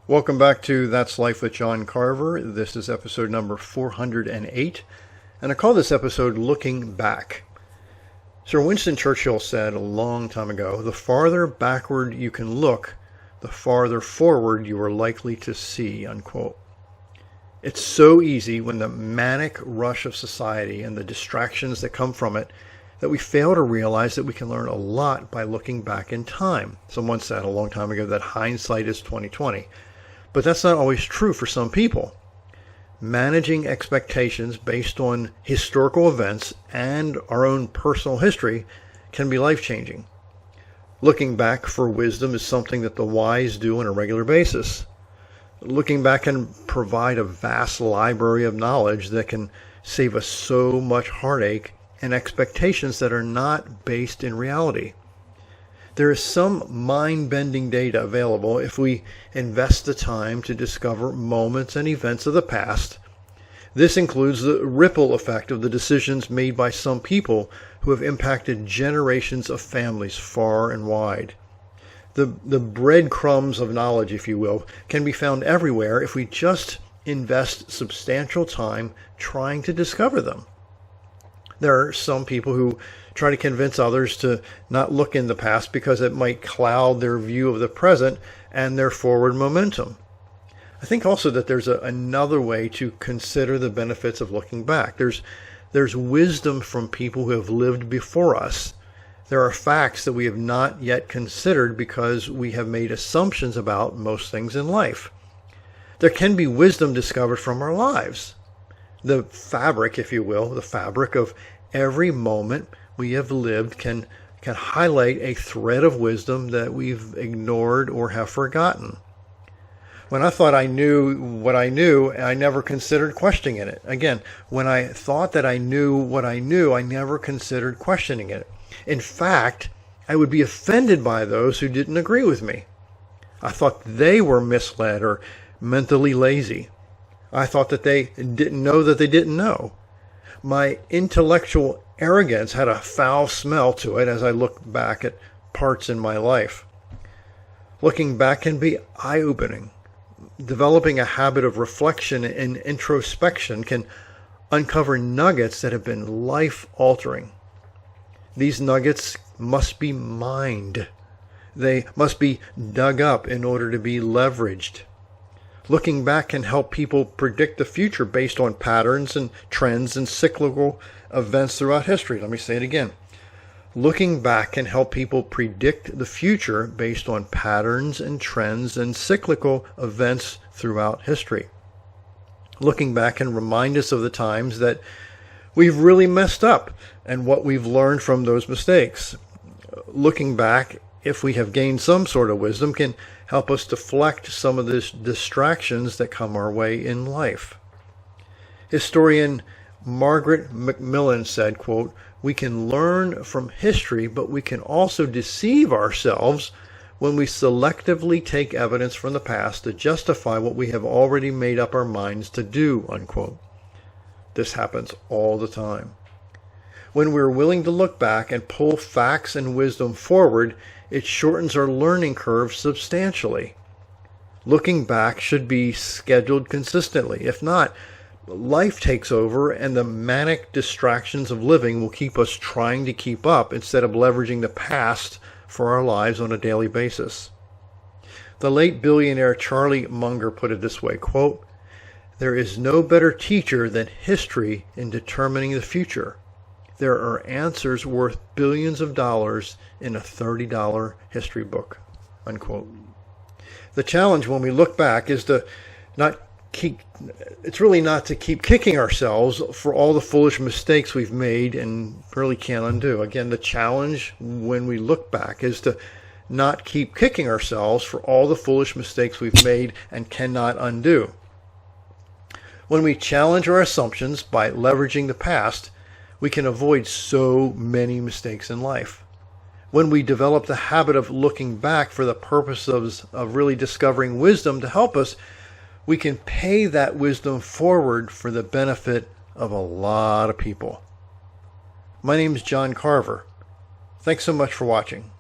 Welcome back to That's Life with John Carver. This is episode number 408, and I call this episode Looking Back. Sir Winston Churchill said a long time ago, the farther backward you can look, the farther forward you are likely to see, unquote. It's so easy when the manic rush of society and the distractions that come from it that we fail to realize that we can learn a lot by looking back in time. Someone said a long time ago that hindsight is 20/20. But that's not always true for some people. Managing expectations based on historical events and our own personal history can be life-changing. Looking back for wisdom is something that the wise do on a regular basis. Looking back can provide a vast library of knowledge that can save us so much heartache and expectations that are not based in reality. There is some mind-bending data available if we invest the time to discover moments and events of the past. This includes the ripple effect of the decisions made by some people who have impacted generations of families far and wide. The breadcrumbs of knowledge, if you will, can be found everywhere if we just invest substantial time trying to discover them. There are some people who try to convince others to not look in the past because it might cloud their view of the present and their forward momentum. I think also that there's another way to consider the benefits of looking back. There's wisdom from people who have lived before us. There are facts that we have not yet considered because we have made assumptions about most things in life. There can be wisdom discovered from our lives. The fabric, if you will, the fabric of every moment we have lived can highlight a thread of wisdom that we've ignored or have forgotten. When I thought I knew what I knew, I never considered questioning it. Again, when I thought that I knew what I knew, I never considered questioning it. In fact, I would be offended by those who didn't agree with me. I thought they were misled or mentally lazy. I thought that they didn't know that they didn't know. My intellectual arrogance had a foul smell to it as I look back at parts in my life. Looking back can be eye-opening. Developing a habit of reflection and introspection can uncover nuggets that have been life-altering. These nuggets must be mined. They must be dug up in order to be leveraged. Looking back can help people predict the future based on patterns and trends and cyclical events throughout history. Let me say it again. Looking back can help people predict the future based on patterns and trends and cyclical events throughout history. Looking back can remind us of the times that we've really messed up and what we've learned from those mistakes. Looking back, if we have gained some sort of wisdom, can help us deflect some of the distractions that come our way in life. Historian Margaret Macmillan said, quote, "We can learn from history, but we can also deceive ourselves when we selectively take evidence from the past to justify what we have already made up our minds to do," unquote. This happens all the time. When we're willing to look back and pull facts and wisdom forward, it shortens our learning curve substantially. Looking back should be scheduled consistently. If not, life takes over and the manic distractions of living will keep us trying to keep up instead of leveraging the past for our lives on a daily basis. The late billionaire Charlie Munger put it this way, quote, "There is no better teacher than history in determining the future. There are answers worth billions of dollars in a $30 history book," unquote. The challenge when we look back is to not keep kicking ourselves for all the foolish mistakes we've made and really can't undo. Again, the challenge when we look back is to not keep kicking ourselves for all the foolish mistakes we've made and cannot undo. When we challenge our assumptions by leveraging the past, we can avoid so many mistakes in life. When we develop the habit of looking back for the purpose of really discovering wisdom to help us, we can pay that wisdom forward for the benefit of a lot of people. My name is John Carver. Thanks so much for watching.